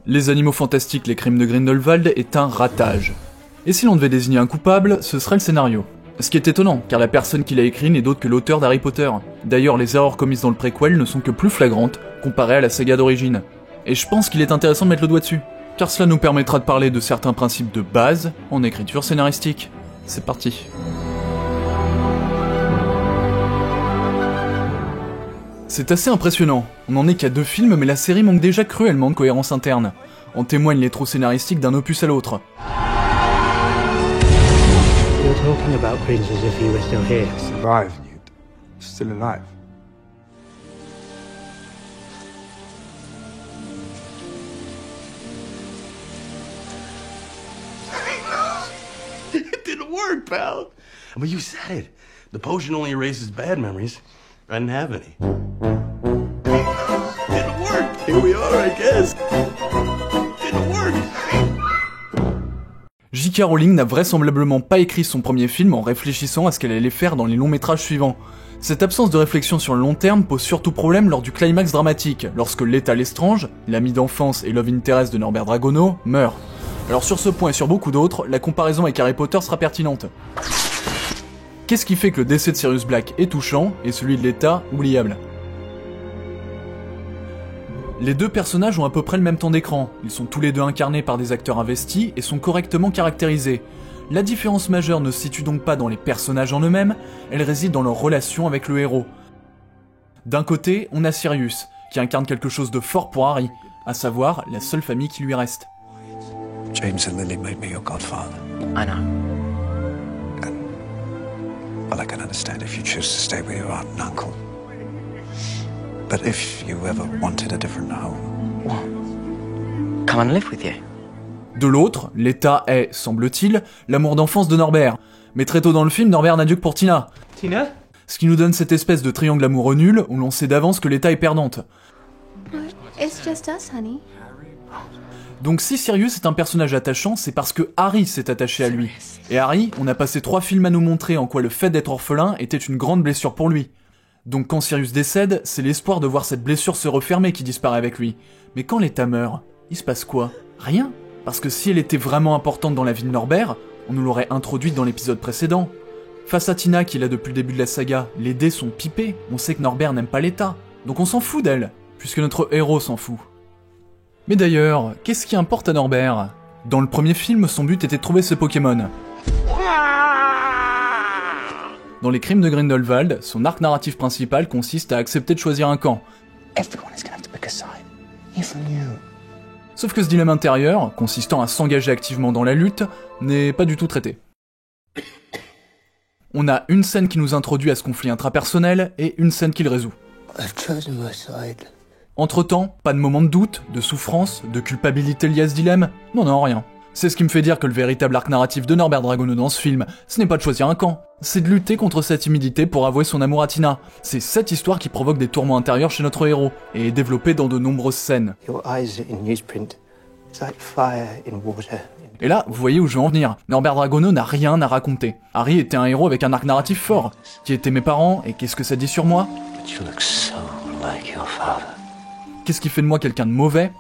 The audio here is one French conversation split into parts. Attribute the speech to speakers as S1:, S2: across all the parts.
S1: Les Animaux Fantastiques, les Crimes de Grindelwald est un ratage. Et si l'on devait désigner un coupable, ce serait le scénario. Ce qui est étonnant, car la personne qui l'a écrit n'est d'autre que l'auteur d'Harry Potter. D'ailleurs, les erreurs commises dans le préquel ne sont que plus flagrantes, comparées à la saga d'origine. Et je pense qu'il est intéressant de mettre le doigt dessus, car cela nous permettra de parler de certains principes de base en écriture scénaristique. C'est parti. C'est assez impressionnant, on n'en est qu'à 2 films mais la série manque déjà cruellement de cohérence interne. En témoignent les trous scénaristiques d'un opus à l'autre.
S2: You're talking about Prince as if he were still here.
S3: Survive, Newt. Still alive.
S4: It didn't work, pal. But you said it. The potion only erases bad memories. I didn't have any. Didn't work. Here we are, I guess. Didn't work.
S1: J.K. Rowling n'a vraisemblablement pas écrit son premier film en réfléchissant à ce qu'elle allait faire dans les longs métrages suivants. Cette absence de réflexion sur le long terme pose surtout problème lors du climax dramatique, lorsque Leta Lestrange, l'ami d'enfance et love interest de Norbert Dragono, meurt. Alors sur ce point et sur beaucoup d'autres, la comparaison avec Harry Potter sera pertinente. Qu'est-ce qui fait que le décès de Sirius Black est touchant et celui de Leta oubliable? Les 2 personnages ont à peu près le même temps d'écran, ils sont tous les 2 incarnés par des acteurs investis et sont correctement caractérisés. La différence majeure ne se situe donc pas dans les personnages en eux-mêmes, elle réside dans leur relation avec le héros. D'un côté, on a Sirius, qui incarne quelque chose de fort pour Harry, à savoir la seule famille qui lui reste.
S3: James and Lily made me your godfather.
S5: I know.
S3: Well, I can understand if you choose to stay with your aunt and uncle. But if you ever wanted a different home...
S5: What? Come and live with you.
S1: De l'autre, Leta est, semble-t-il, l'amour d'enfance de Norbert. Mais très tôt dans le film, Norbert n'a d'yeux que pour Tina.
S2: Tina?
S1: Ce qui nous donne cette espèce de triangle amoureux nul, où l'on sait d'avance que Leta est perdante.
S6: It's just us, honey.
S1: Donc si Sirius est un personnage attachant, c'est parce que Harry s'est attaché à lui. Et Harry, on a passé 3 films à nous montrer en quoi le fait d'être orphelin était une grande blessure pour lui. Donc quand Sirius décède, c'est l'espoir de voir cette blessure se refermer qui disparaît avec lui. Mais quand Leta meurt, il se passe quoi? Rien. Parce que si elle était vraiment importante dans la vie de Norbert, on nous l'aurait introduite dans l'épisode précédent. Face à Tina, qui est là depuis le début de la saga, les dés sont pipés, on sait que Norbert n'aime pas Leta. Donc on s'en fout d'elle, puisque notre héros s'en fout. Mais d'ailleurs, qu'est-ce qui importe à Norbert? Dans le premier film, son but était de trouver ce Pokémon. Dans les Crimes de Grindelwald, son arc narratif principal consiste à accepter de choisir un camp.
S5: Everyone is gonna have to pick a side. Even you.
S1: Sauf que ce dilemme intérieur, consistant à s'engager activement dans la lutte, n'est pas du tout traité. On a une scène qui nous introduit à ce conflit intrapersonnel et une scène qui le résout.
S2: I've chosen my side.
S1: Entre-temps, pas de moment de doute, de souffrance, de culpabilité liée à ce dilemme. Non, rien. C'est ce qui me fait dire que le véritable arc narratif de Norbert Dragono dans ce film, ce n'est pas de choisir un camp, c'est de lutter contre sa timidité pour avouer son amour à Tina. C'est cette histoire qui provoque des tourments intérieurs chez notre héros, et est développée dans de nombreuses scènes.
S2: Your eyes in newsprint. It's like fire in water.
S1: Et là, vous voyez où je veux en venir. Norbert Dragono n'a rien à raconter. Harry était un héros avec un arc narratif fort. Qui étaient mes parents, et qu'est-ce que ça dit sur moi?
S5: But you look so like your father.
S1: Qu'est-ce qui fait de moi quelqu'un de mauvais?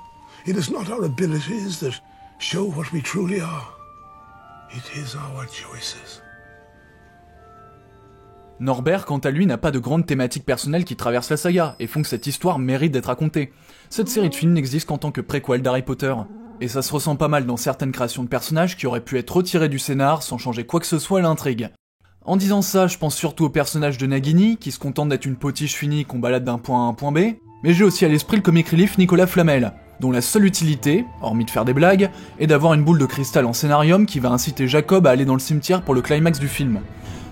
S7: It is not our abilities that show what we truly are. It is our choices.
S1: Norbert, quant à lui, n'a pas de grandes thématiques personnelles qui traversent la saga, et font que cette histoire mérite d'être racontée. Cette série de films n'existe qu'en tant que préquel d'Harry Potter. Et ça se ressent pas mal dans certaines créations de personnages qui auraient pu être retirés du scénar sans changer quoi que ce soit à l'intrigue. En disant ça, je pense surtout au personnage de Nagini, qui se contente d'être une potiche finie qu'on balade d'un point A à un point B, mais j'ai aussi à l'esprit le comic relief Nicolas Flamel, dont la seule utilité, hormis de faire des blagues, est d'avoir une boule de cristal en scénarium qui va inciter Jacob à aller dans le cimetière pour le climax du film.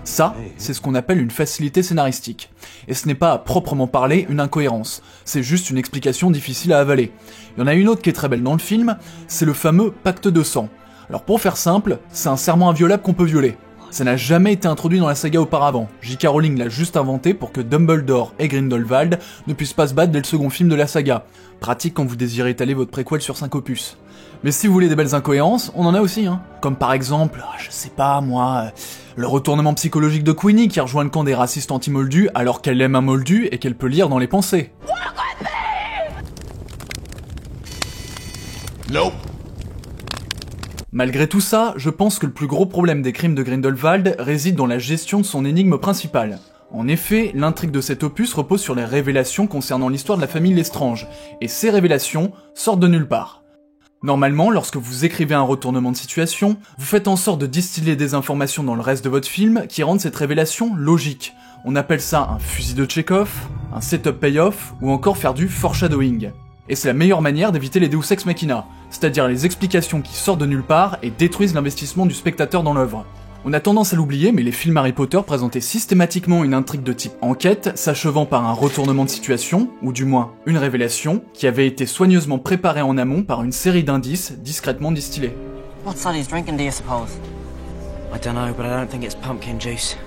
S1: Ça, c'est ce qu'on appelle une facilité scénaristique. Et ce n'est pas à proprement parler une incohérence, c'est juste une explication difficile à avaler. Il y en a une autre qui est très belle dans le film, c'est le fameux pacte de sang. Alors pour faire simple, c'est un serment inviolable qu'on peut violer. Ça n'a jamais été introduit dans la saga auparavant, J.K. Rowling l'a juste inventé pour que Dumbledore et Grindelwald ne puissent pas se battre dès le second film de la saga. Pratique quand vous désirez étaler votre préquel sur 5 opus. Mais si vous voulez des belles incohérences, on en a aussi, hein. Comme par exemple, je sais pas moi, le retournement psychologique de Queenie qui rejoint le camp des racistes anti-moldus alors qu'elle aime un moldu et qu'elle peut lire dans les pensées.
S7: Nope.
S1: Malgré tout ça, je pense que le plus gros problème des crimes de Grindelwald réside dans la gestion de son énigme principale. En effet, l'intrigue de cet opus repose sur les révélations concernant l'histoire de la famille Lestrange, et ces révélations sortent de nulle part. Normalement, lorsque vous écrivez un retournement de situation, vous faites en sorte de distiller des informations dans le reste de votre film qui rendent cette révélation logique. On appelle ça un fusil de Tchekhov, un setup payoff, ou encore faire du foreshadowing. Et c'est la meilleure manière d'éviter les Deus Ex Machina, c'est-à-dire les explications qui sortent de nulle part et détruisent l'investissement du spectateur dans l'œuvre. On a tendance à l'oublier, mais les films Harry Potter présentaient systématiquement une intrigue de type enquête, s'achevant par un retournement de situation, ou du moins une révélation, qui avait été soigneusement préparée en amont par une série d'indices discrètement distillés.
S5: What Sonny's drinking, do you suppose? I don't know, but I don't think it's pumpkin juice.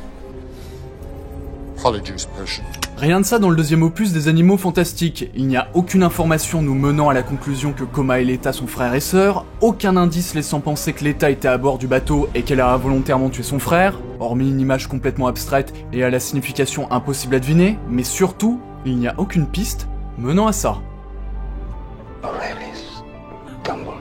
S7: Polyjuice potion.
S1: Rien de ça dans le deuxième opus des Animaux Fantastiques. Il n'y a aucune information nous menant à la conclusion que Coma et Leta sont frères et sœurs, aucun indice laissant penser que Leta était à bord du bateau et qu'elle a volontairement tué son frère, hormis une image complètement abstraite et à la signification impossible à deviner, mais surtout, il n'y a aucune piste menant à ça.
S2: Aurelius Dumbledore.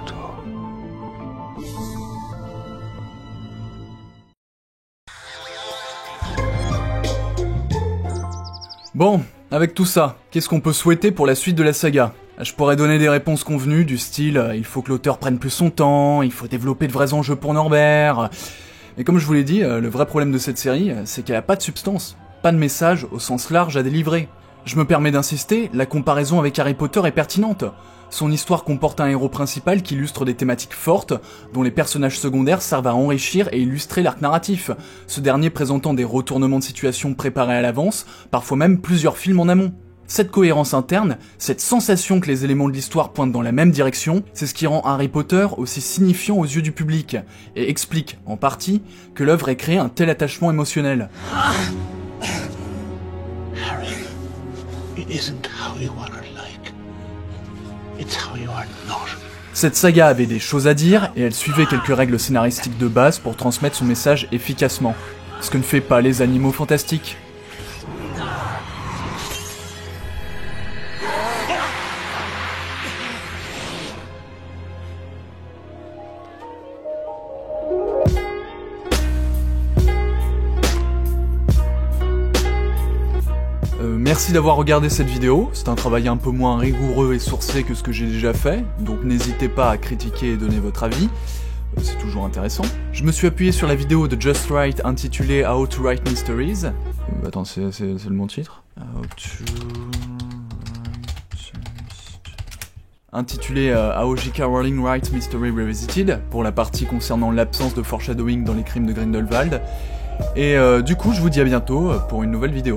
S1: Bon, avec tout ça, qu'est-ce qu'on peut souhaiter pour la suite de la saga ? Je pourrais donner des réponses convenues du style il faut que l'auteur prenne plus son temps, il faut développer de vrais enjeux pour Norbert. Mais comme je vous l'ai dit, le vrai problème de cette série, c'est qu'elle a pas de substance, pas de message au sens large à délivrer. Je me permets d'insister, la comparaison avec Harry Potter est pertinente. Son histoire comporte un héros principal qui illustre des thématiques fortes, dont les personnages secondaires servent à enrichir et illustrer l'arc narratif, ce dernier présentant des retournements de situation préparés à l'avance, parfois même plusieurs films en amont. Cette cohérence interne, cette sensation que les éléments de l'histoire pointent dans la même direction, c'est ce qui rend Harry Potter aussi signifiant aux yeux du public, et explique, en partie, que l'œuvre ait créé un tel attachement émotionnel.
S7: Harry, it isn't how you are like. It's how you are not.
S1: Cette saga avait des choses à dire, et elle suivait quelques règles scénaristiques de base pour transmettre son message efficacement. Ce que ne fait pas les Animaux Fantastiques. Merci d'avoir regardé cette vidéo, c'est un travail un peu moins rigoureux et sourcé que ce que j'ai déjà fait, donc n'hésitez pas à critiquer et donner votre avis, c'est toujours intéressant. Je me suis appuyé sur la vidéo de Just Write intitulée How to Write Mysteries. Attends, c'est le bon titre. Intitulé How J.K. Rowling Writes Mystery Revisited, pour la partie concernant l'absence de foreshadowing dans les crimes de Grindelwald. Et du coup, je vous dis à bientôt pour une nouvelle vidéo.